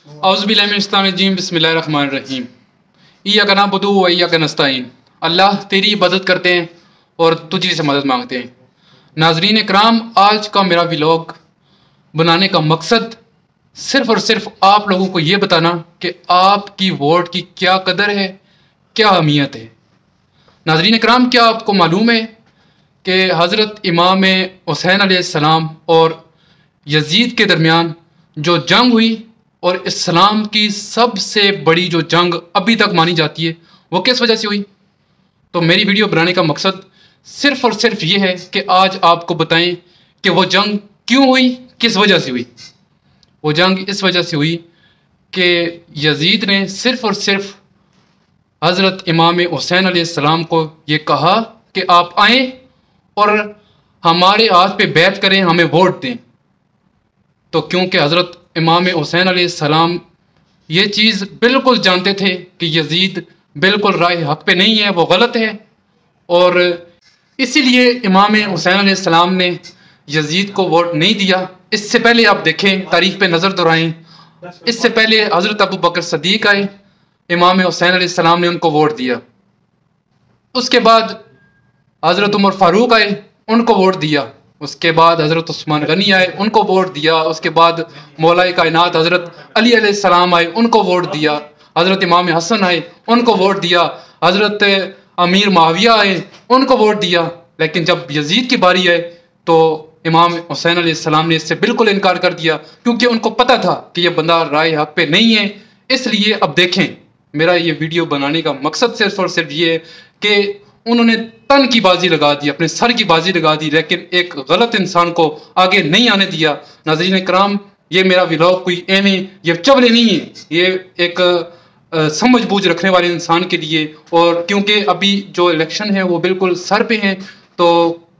औज़ुबिल्लाहिमिनश्शैतानिर्रजीम बिस्मिल्लाहिर्रहमानिर्रहीम। इय्याका नअबुदु व इय्याका नस्तईन। अल्लाह तेरी इबादत करते हैं और तुझी से मदद मांगते हैं। नाज़रीन इकराम, आज का मेरा व्लॉग बनाने का मकसद सिर्फ़ और सिर्फ आप लोगों को ये बताना कि आपकी वोट की क्या कदर है, क्या अहमियत है। नाज़रीन इकराम, क्या आपको मालूम है कि हज़रत इमाम हुसैन अलैहिस्सलाम और यजीद के दरमियान जो जंग हुई और इस्लाम की सबसे बड़ी जो जंग अभी तक मानी जाती है वो किस वजह से हुई? तो मेरी वीडियो बनाने का मकसद सिर्फ़ और सिर्फ ये है कि आज आपको बताएं कि वो जंग क्यों हुई, किस वजह से हुई। वो जंग इस वजह से हुई कि यजीद ने सिर्फ़ और सिर्फ हज़रत इमाम हुसैन अलैहिस्सलाम को ये कहा कि आप आएँ और हमारे हाथ पे बैत करें, हमें वोट दें। तो क्योंकि हज़रत इमाम हुसैन अलैहिस्सलाम ये चीज़ बिल्कुल जानते थे कि यजीद बिल्कुल राह हक पे नहीं है, वो गलत है, और इसीलिए इमाम हुसैन अलैहिस्सलाम ने यजीद को वोट नहीं दिया। इससे पहले आप देखें, तारीख पे नज़र दोहराएं, इससे पहले हज़रत अबू बकर सदीक आए, इमाम हुसैन अलैहिस्सलाम ने उनको वोट दिया। उसके बाद हज़रत उमर फ़ारूक आए, उनको वोट दिया। उसके बाद हज़रत उस्मान गनी आए, उनको वोट दिया। उसके बाद मौलाए कायनात हज़रत अली अलैहिस्सलाम आए, उनको वोट दिया। हज़रत इमाम हसन आए, उनको वोट दिया। हज़रत अमीर माविया आए, उनको वोट दिया। लेकिन जब यजीद की बारी आए तो इमाम हुसैन अलैहिस्सलाम ने इससे बिल्कुल इनकार कर दिया, क्योंकि उनको पता था कि यह बंदा राय हक पे नहीं है। इसलिए अब देखें, मेरा ये वीडियो बनाने का मकसद सिर्फ और सिर्फ ये है कि उन्होंने तन की बाजी लगा दी, अपने सर की बाजी लगा दी, लेकिन एक गलत इंसान को आगे नहीं आने दिया। नाज़रीन इकराम, ये मेरा व्लॉग कोई एवं ये चवले नहीं है, ये एक समझ बूझ रखने वाले इंसान के लिए। और क्योंकि अभी जो इलेक्शन है वो बिल्कुल सर पे है, तो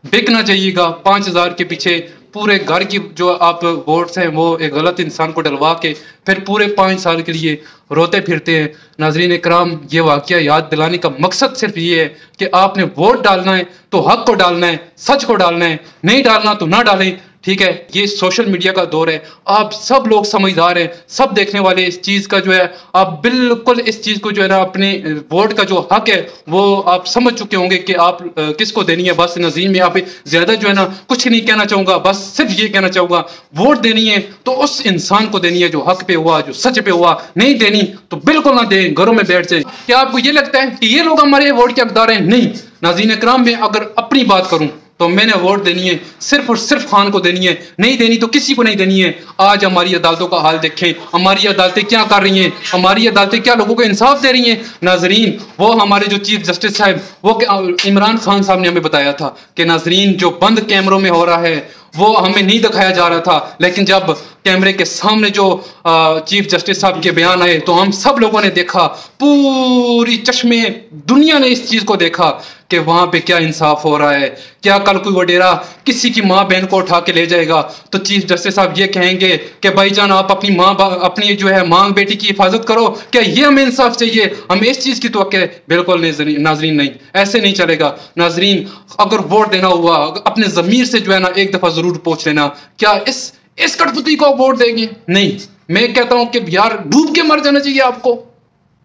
बिक ना जाइएगा 5000 के पीछे पूरे घर की जो आप वोट्स हैं वो एक गलत इंसान को डलवा के फिर पूरे 5 साल के लिए रोते फिरते हैं। नाज़रीन इकराम, ये वाक़या याद दिलाने का मकसद सिर्फ ये है कि आपने वोट डालना है तो हक को डालना है, सच को डालना है, नहीं डालना तो ना डालें। ठीक है, ये सोशल मीडिया का दौर है, आप सब लोग समझदार हैं, सब देखने वाले इस चीज़ का जो है, आप बिल्कुल इस चीज़ को जो है ना, अपने वोट का जो हक है वो आप समझ चुके होंगे कि आप किसको देनी है। बस नज़ीर में आप ज़्यादा जो है ना कुछ नहीं कहना चाहूँगा, बस सिर्फ ये कहना चाहूँगा, वोट देनी है तो उस इंसान को देनी है जो हक पे हुआ, जो सच पे हुआ। नहीं देनी तो बिल्कुल ना दें, घरों में बैठ जाए। क्या आपको ये लगता है कि ये लोग हमारे वोट के हकदार हैं? नहीं। नाज़रीन इकराम, में अगर अपनी बात करूँ तो मैंने वोट देनी है सिर्फ और सिर्फ खान को देनी है, नहीं देनी तो किसी को नहीं देनी है। आज हमारी अदालतों का हाल देखें, हमारी अदालतें क्या कर रही हैं, हमारी अदालतें क्या लोगों को इंसाफ दे रही हैं। नाजरीन, वो हमारे जो चीफ जस्टिस साहब, वो इमरान खान साहब ने हमें बताया था कि नाजरीन जो बंद कैमरों में हो रहा है वो हमें नहीं दिखाया जा रहा था, लेकिन जब कैमरे के सामने जो चीफ जस्टिस साहब के बयान आए तो हम सब लोगों ने देखा, पूरी चश्मे दुनिया ने इस चीज को देखा कि वहां पे क्या इंसाफ हो रहा है। क्या कल कोई वडेरा किसी की माँ बहन को उठा के ले जाएगा तो चीफ जस्टिस साहब ये कहेंगे कि भाईजान आप अपनी अपनी जो है माँ बेटी की हिफाजत करो? क्या ये हमें इंसाफ चाहिए? हमें इस चीज की तो बिल्कुल नहीं नाजरीन, नहीं, ऐसे नहीं चलेगा। नाजरीन, अगर वोट देना हुआ अपने जमीर से जो है ना एक दफा जरूर पूछ लेना, क्या इस कठपुतली को वोट देंगे? नहीं, मैं कहता हूं कि यार डूब के मर जाना चाहिए आपको,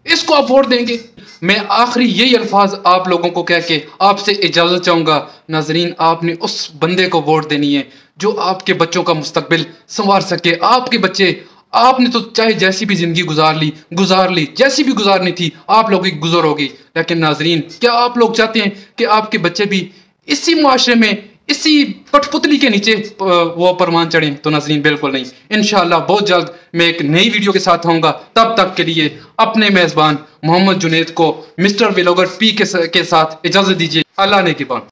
इसको आप वोट देंगे? मैं आखिरी यही अल्फाज आप लोगों को कह के आपसे इजाजत चाहूंगा। नाजरीन, आपने उस बंदे को वोट देनी है जो आपके बच्चों का मुस्तकबिल संवार सके। आपके बच्चे, आपने तो चाहे जैसी भी जिंदगी गुजार ली, जैसी भी गुजारनी थी आप लोगों की गुजर होगी, लेकिन नाजरीन, क्या आप लोग चाहते हैं कि आपके बच्चे भी इसी मुआशरे में, इसी कठपुतली के नीचे वो परवान चढ़ें? तो नाज़रीन, बिल्कुल नहीं। इंशाअल्लाह बहुत जल्द मैं एक नई वीडियो के साथ आऊँगा। तब तक के लिए अपने मेज़बान मोहम्मद जुनैद को मिस्टर व्लॉगर पी के साथ इजाज़त दीजिए। अल्लाह ने की बात।